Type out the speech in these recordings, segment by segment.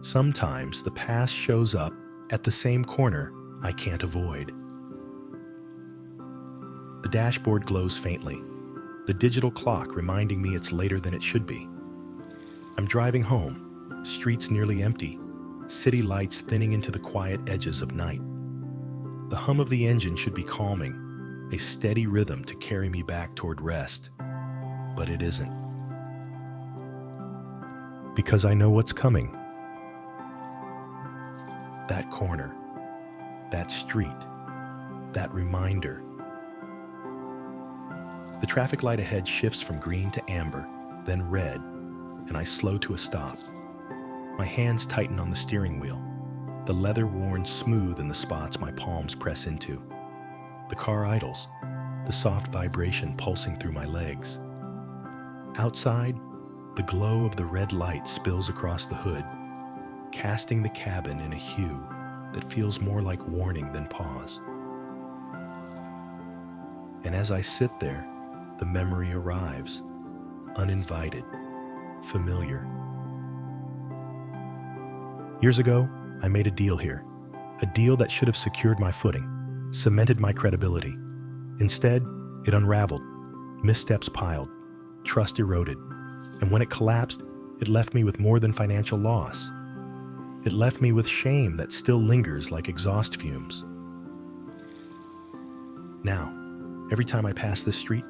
Sometimes the past shows up at the same corner I can't avoid. The dashboard glows faintly, the digital clock reminding me it's later than it should be. I'm driving home, streets nearly empty, city lights thinning into the quiet edges of night. The hum of the engine should be calming, a steady rhythm to carry me back toward rest. But it isn't. Because I know what's coming. That corner, that street, that reminder. The traffic light ahead shifts from green to amber, then red, and I slow to a stop. My hands tighten on the steering wheel, the leather worn smooth in the spots my palms press into. The car idles, the soft vibration pulsing through my legs. Outside, the glow of the red light spills across the hood, casting the cabin in a hue that feels more like warning than pause. And as I sit there, the memory arrives, uninvited, familiar. Years ago, I made a deal here, a deal that should have secured my footing, cemented my credibility. Instead, it unraveled, missteps piled, trust eroded, and when it collapsed, it left me with more than financial loss. It left me with shame that still lingers like exhaust fumes. Now, every time I pass this street,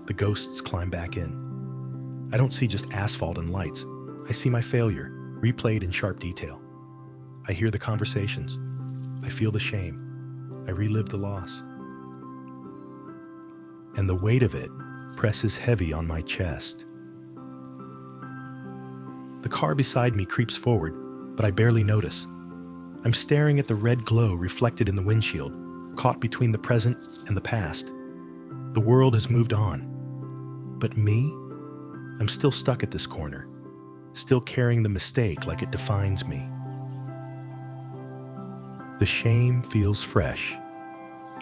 the ghosts climb back in. I don't see just asphalt and lights. I see my failure, replayed in sharp detail. I hear the conversations. I feel the shame. I relive the loss. And the weight of it presses heavy on my chest. The car beside me creeps forward, but I barely notice. I'm staring at the red glow reflected in the windshield, caught between the present and the past. The world has moved on. But me? I'm still stuck at this corner, still carrying the mistake like it defines me. The shame feels fresh,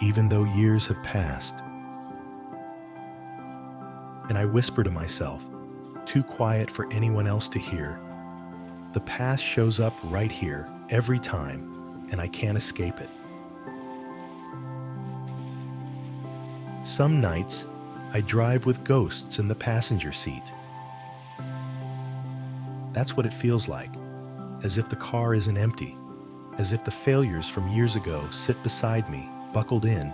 even though years have passed. And I whisper to myself, too quiet for anyone else to hear, the past shows up right here every time, and I can't escape it. Some nights, I drive with ghosts in the passenger seat. That's what it feels like, as if the car isn't empty, as if the failures from years ago sit beside me, buckled in,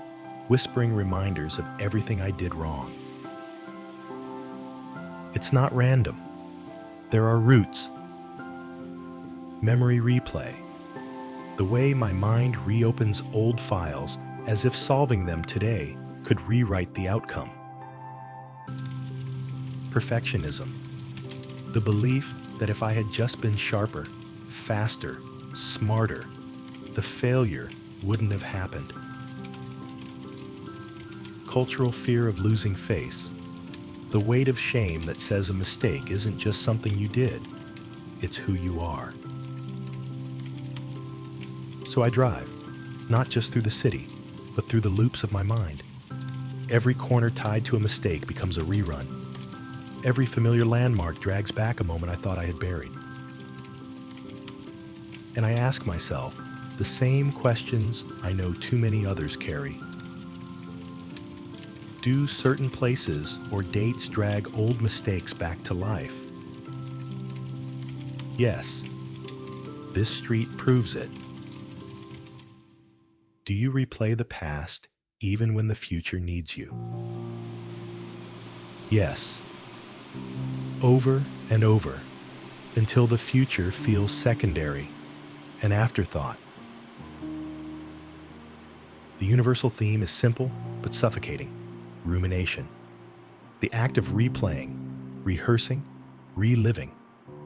whispering reminders of everything I did wrong. It's not random. There are roots. Memory replay. The way my mind reopens old files as if solving them today could rewrite the outcome. Perfectionism. The belief that if I had just been sharper, faster, smarter, the failure wouldn't have happened. Cultural fear of losing face. The weight of shame that says a mistake isn't just something you did, it's who you are. So I drive, not just through the city, but through the loops of my mind. Every corner tied to a mistake becomes a rerun. Every familiar landmark drags back a moment I thought I had buried. And I ask myself the same questions I know too many others carry. Do certain places or dates drag old mistakes back to life? Yes, this street proves it. Do you replay the past even when the future needs you? Yes, over and over, until the future feels secondary, an afterthought. The universal theme is simple but suffocating: rumination. The act of replaying, rehearsing, reliving,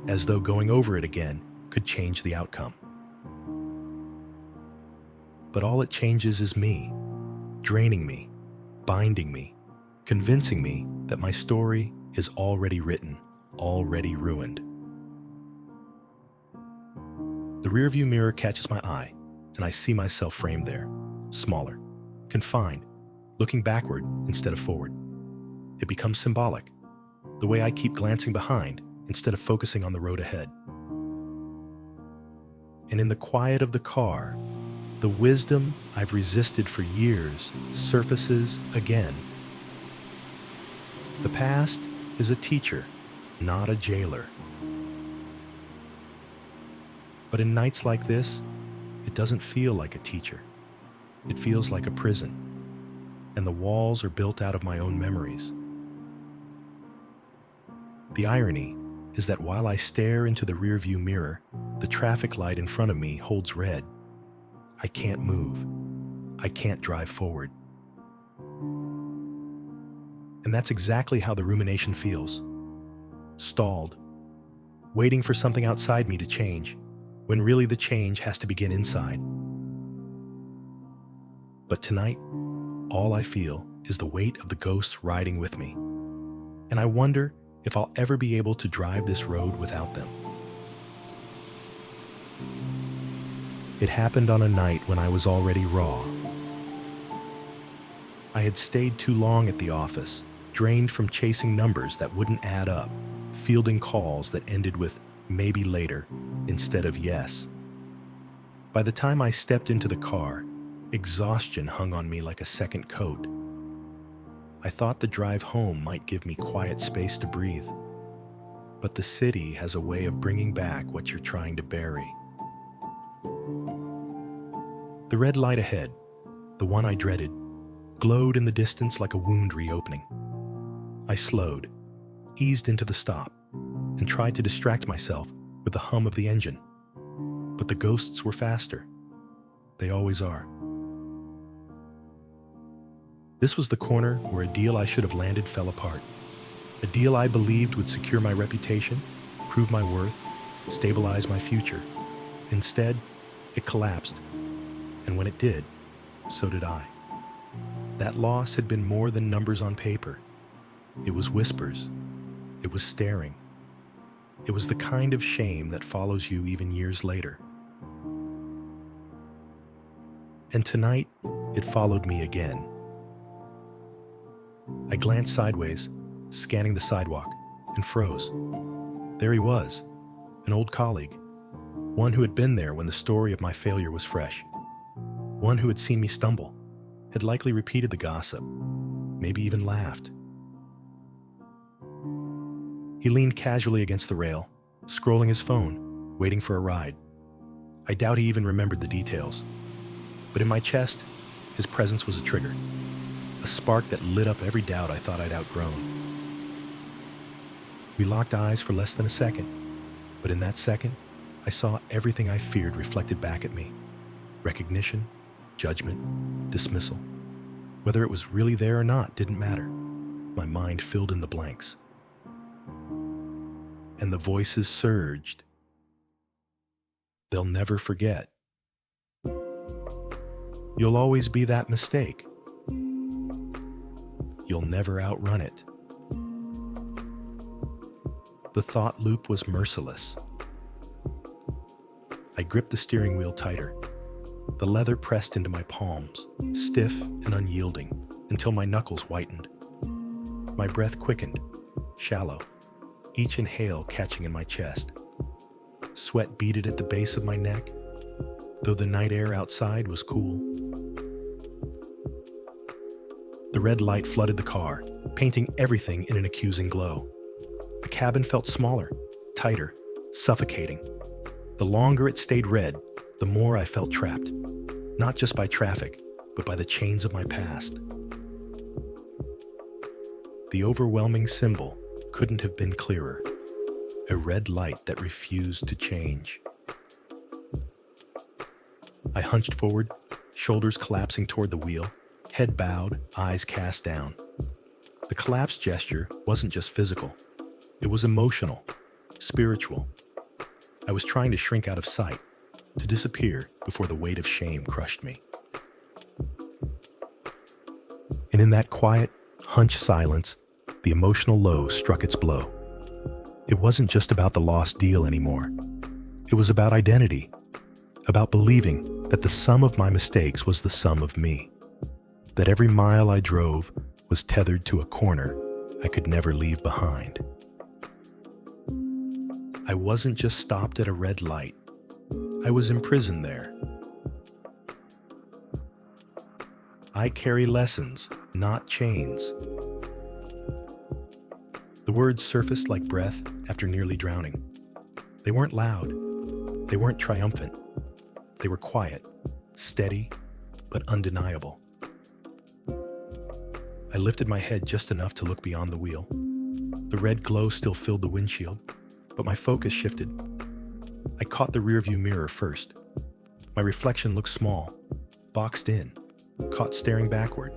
as though going over it again could change the outcome. But all it changes is me, draining me, binding me, convincing me that my story is already written, already ruined. The rearview mirror catches my eye, and I see myself framed there, smaller, confined, looking backward instead of forward. It becomes symbolic, the way I keep glancing behind instead of focusing on the road ahead. And in the quiet of the car, the wisdom I've resisted for years surfaces again. The past is a teacher, not a jailer. But in nights like this, it doesn't feel like a teacher. It feels like a prison, and the walls are built out of my own memories. The irony is that while I stare into the rearview mirror, the traffic light in front of me holds red. I can't move. I can't drive forward. And that's exactly how the rumination feels. Stalled, waiting for something outside me to change, when really the change has to begin inside. But tonight, all I feel is the weight of the ghosts riding with me. And I wonder if I'll ever be able to drive this road without them. It happened on a night when I was already raw. I had stayed too long at the office, drained from chasing numbers that wouldn't add up, fielding calls that ended with maybe later instead of yes. By the time I stepped into the car, exhaustion hung on me like a second coat. I thought the drive home might give me quiet space to breathe. But the city has a way of bringing back what you're trying to bury. The red light ahead, the one I dreaded, glowed in the distance like a wound reopening. I slowed, eased into the stop, and tried to distract myself with the hum of the engine. But the ghosts were faster. They always are. This was the corner where a deal I should have landed fell apart. A deal I believed would secure my reputation, prove my worth, stabilize my future. Instead, it collapsed. And when it did, so did I. That loss had been more than numbers on paper. It was whispers. It was staring. It was the kind of shame that follows you even years later. And tonight, it followed me again. I glanced sideways, scanning the sidewalk, and froze. There he was, an old colleague, one who had been there when the story of my failure was fresh, one who had seen me stumble, had likely repeated the gossip, maybe even laughed. He leaned casually against the rail, scrolling his phone, waiting for a ride. I doubt he even remembered the details, but in my chest, his presence was a trigger. A spark that lit up every doubt I thought I'd outgrown. We locked eyes for less than a second, but in that second, I saw everything I feared reflected back at me. Recognition, judgment, dismissal. Whether it was really there or not didn't matter. My mind filled in the blanks. And the voices surged. They'll never forget. You'll always be that mistake. You'll never outrun it. The thought loop was merciless. I gripped the steering wheel tighter. The leather pressed into my palms, stiff and unyielding, until my knuckles whitened. My breath quickened, shallow, each inhale catching in my chest. Sweat beaded at the base of my neck, though the night air outside was cool. The red light flooded the car, painting everything in an accusing glow. The cabin felt smaller, tighter, suffocating. The longer it stayed red, the more I felt trapped, not just by traffic, but by the chains of my past. The overwhelming symbol couldn't have been clearer. A red light that refused to change. I hunched forward, shoulders collapsing toward the wheel, head bowed, eyes cast down. The collapse gesture wasn't just physical. It was emotional, spiritual. I was trying to shrink out of sight, to disappear before the weight of shame crushed me. And in that quiet, hunched silence, the emotional low struck its blow. It wasn't just about the lost deal anymore. It was about identity, about believing that the sum of my mistakes was the sum of me, that every mile I drove was tethered to a corner I could never leave behind. I wasn't just stopped at a red light. I was imprisoned there. I carry lessons, not chains. The words surfaced like breath after nearly drowning. They weren't loud. They weren't triumphant. They were quiet, steady, but undeniable. I lifted my head just enough to look beyond the wheel. The red glow still filled the windshield, but my focus shifted. I caught the rearview mirror first. My reflection looked small, boxed in, caught staring backward,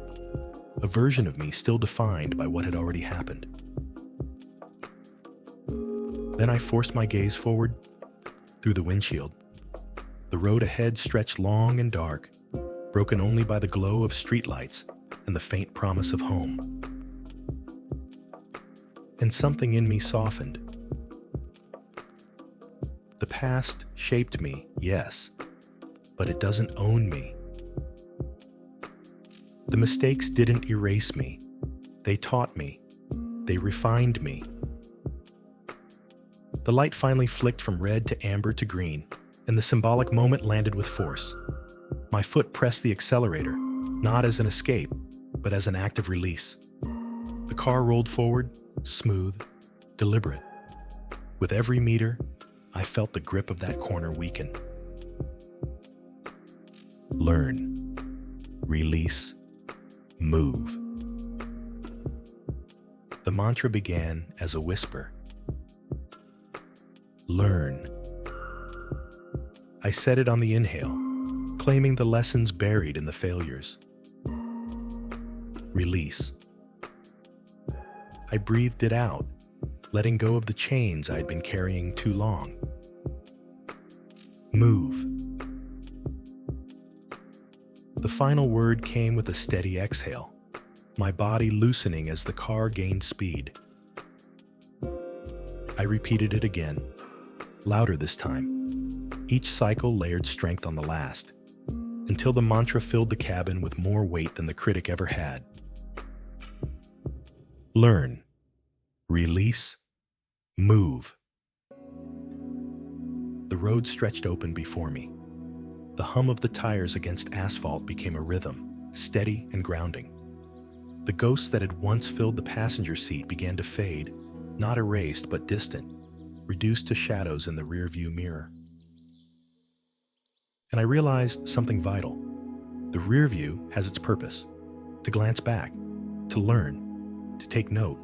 a version of me still defined by what had already happened. Then I forced my gaze forward, through the windshield. The road ahead stretched long and dark, broken only by the glow of streetlights and the faint promise of home. And something in me softened. The past shaped me, yes, but it doesn't own me. The mistakes didn't erase me. They taught me. They refined me. The light finally flicked from red to amber to green, and the symbolic moment landed with force. My foot pressed the accelerator, not as an escape, but as an act of release. The car rolled forward, smooth, deliberate. With every meter, I felt the grip of that corner weaken. Learn, release, move. The mantra began as a whisper. Learn. I said it on the inhale, claiming the lessons buried in the failures. Release. I breathed it out, letting go of the chains I'd been carrying too long. Move. The final word came with a steady exhale, my body loosening as the car gained speed. I repeated it again, louder this time. Each cycle layered strength on the last, until the mantra filled the cabin with more weight than the critic ever had. Learn, release, move. The road stretched open before me. The hum of the tires against asphalt became a rhythm, steady and grounding. The ghosts that had once filled the passenger seat began to fade, not erased but distant, reduced to shadows in the rearview mirror. And I realized something vital. The rearview has its purpose, to glance back, to learn, to take note.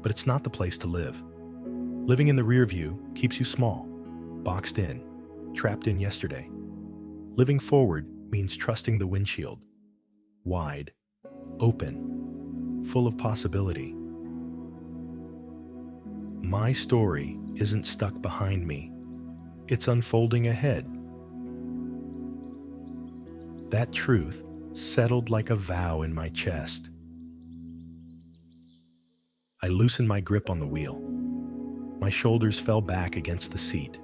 But it's not the place to live. Living in the rearview keeps you small, boxed in, trapped in yesterday. Living forward means trusting the windshield, wide, open, full of possibility. My story isn't stuck behind me. It's unfolding ahead. That truth settled like a vow in my chest. I loosened my grip on the wheel. My shoulders fell back against the seat.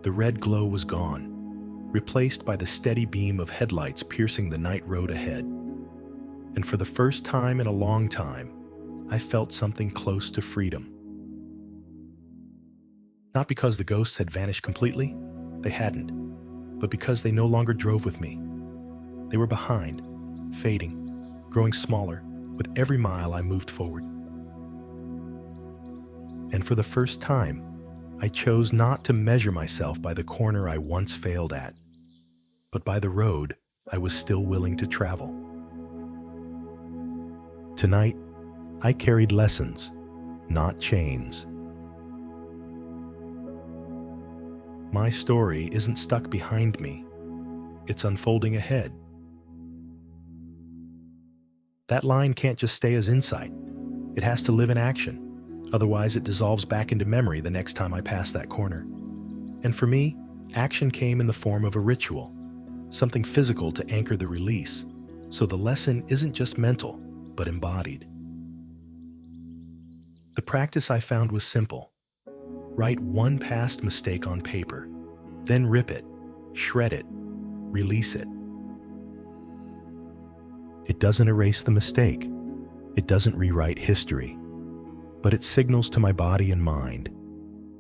The red glow was gone, replaced by the steady beam of headlights piercing the night road ahead. And for the first time in a long time, I felt something close to freedom. Not because the ghosts had vanished completely, they hadn't, but because they no longer drove with me. They were behind, fading, growing smaller with every mile I moved forward. And for the first time, I chose not to measure myself by the corner I once failed at, but by the road I was still willing to travel. Tonight, I carried lessons, not chains. My story isn't stuck behind me. It's unfolding ahead. That line can't just stay as insight. It has to live in action. Otherwise, it dissolves back into memory the next time I pass that corner. And for me, action came in the form of a ritual, something physical to anchor the release, so the lesson isn't just mental, but embodied. The practice I found was simple. Write one past mistake on paper, then rip it, shred it, release it. It doesn't erase the mistake. It doesn't rewrite history. But it signals to my body and mind,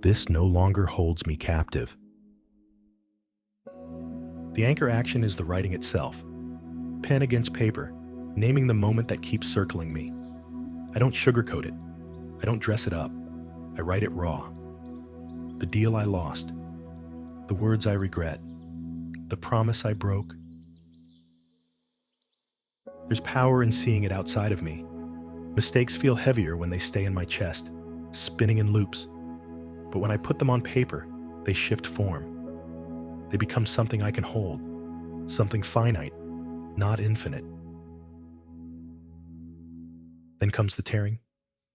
this no longer holds me captive. The anchor action is the writing itself. Pen against paper, naming the moment that keeps circling me. I don't sugarcoat it. I don't dress it up. I write it raw. The deal I lost. The words I regret. The promise I broke. There's power in seeing it outside of me. Mistakes feel heavier when they stay in my chest, spinning in loops. But when I put them on paper, they shift form. They become something I can hold, something finite, not infinite. Then comes the tearing.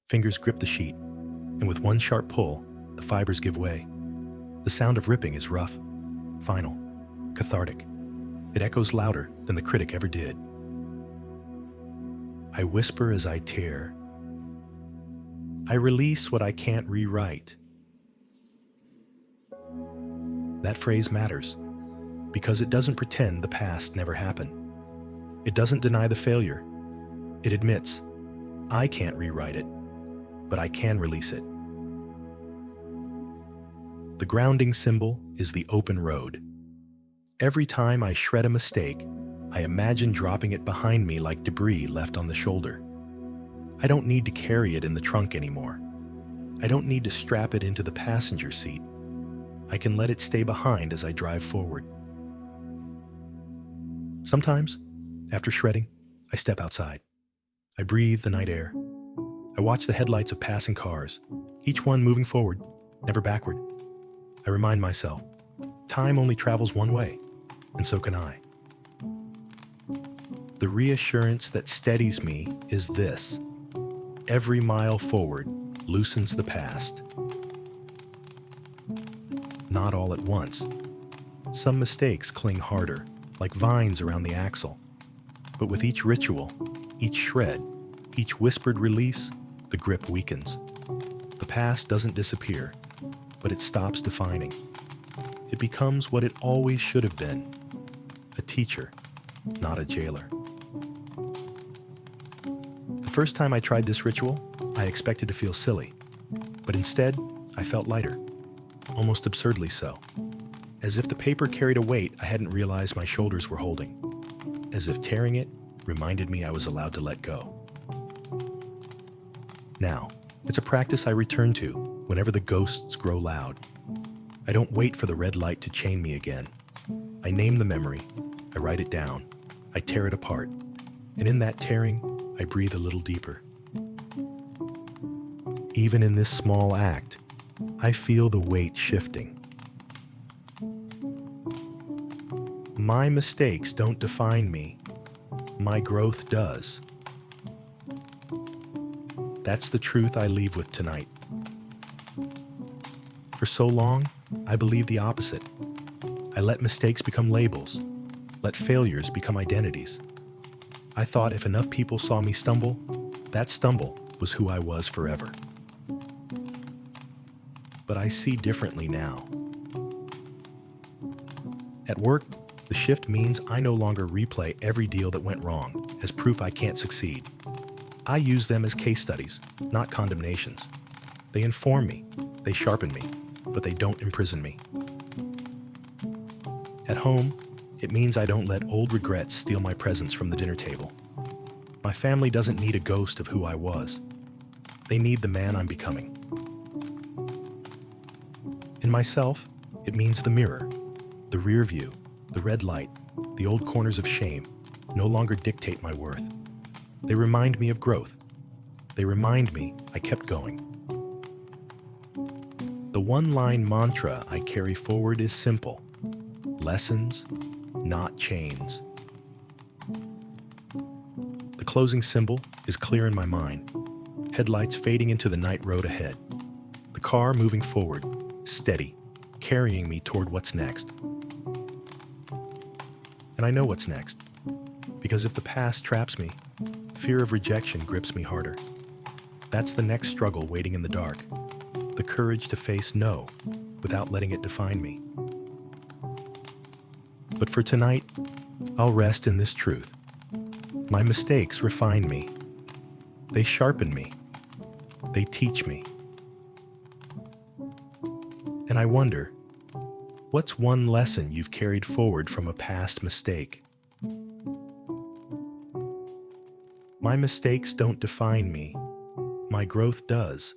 Fingers grip the sheet, and with one sharp pull, the fibers give way. The sound of ripping is rough, final, cathartic. It echoes louder than the critic ever did. I whisper as I tear. I release what I can't rewrite. That phrase matters because it doesn't pretend the past never happened. It doesn't deny the failure. It admits, I can't rewrite it, but I can release it. The grounding symbol is the open road. Every time I shred a mistake, I imagine dropping it behind me like debris left on the shoulder. I don't need to carry it in the trunk anymore. I don't need to strap it into the passenger seat. I can let it stay behind as I drive forward. Sometimes, after shredding, I step outside. I breathe the night air. I watch the headlights of passing cars, each one moving forward, never backward. I remind myself, time only travels one way, and so can I. The reassurance that steadies me is this: every mile forward loosens the past. Not all at once. Some mistakes cling harder, like vines around the axle. But with each ritual, each shred, each whispered release, the grip weakens. The past doesn't disappear, but it stops defining. It becomes what it always should have been: a teacher, not a jailer. The first time I tried this ritual, I expected to feel silly, but instead, I felt lighter. Almost absurdly so. As if the paper carried a weight I hadn't realized my shoulders were holding. As if tearing it reminded me I was allowed to let go. Now, it's a practice I return to whenever the ghosts grow loud. I don't wait for the red light to chain me again. I name the memory, I write it down, I tear it apart, and in that tearing, I breathe a little deeper. Even in this small act, I feel the weight shifting. My mistakes don't define me. My growth does. That's the truth I leave with tonight. For so long, I believed the opposite. I let mistakes become labels, let failures become identities. I thought if enough people saw me stumble, that stumble was who I was forever. But I see differently now. At work, the shift means I no longer replay every deal that went wrong as proof I can't succeed. I use them as case studies, not condemnations. They inform me, they sharpen me, but they don't imprison me. At home, it means I don't let old regrets steal my presence from the dinner table. My family doesn't need a ghost of who I was. They need the man I'm becoming. In myself, it means the mirror, the rear view, the red light, the old corners of shame no longer dictate my worth. They remind me of growth. They remind me I kept going. The one-line mantra I carry forward is simple: lessons, not chains. The closing symbol is clear in my mind, headlights fading into the night road ahead. The car moving forward, steady, carrying me toward what's next. And I know what's next, because if the past traps me, fear of rejection grips me harder. That's the next struggle waiting in the dark, the courage to face no without letting it define me. But for tonight, I'll rest in this truth. My mistakes refine me. They sharpen me. They teach me. And I wonder, What's one lesson you've carried forward from a past mistake? My mistakes don't define me. My growth does.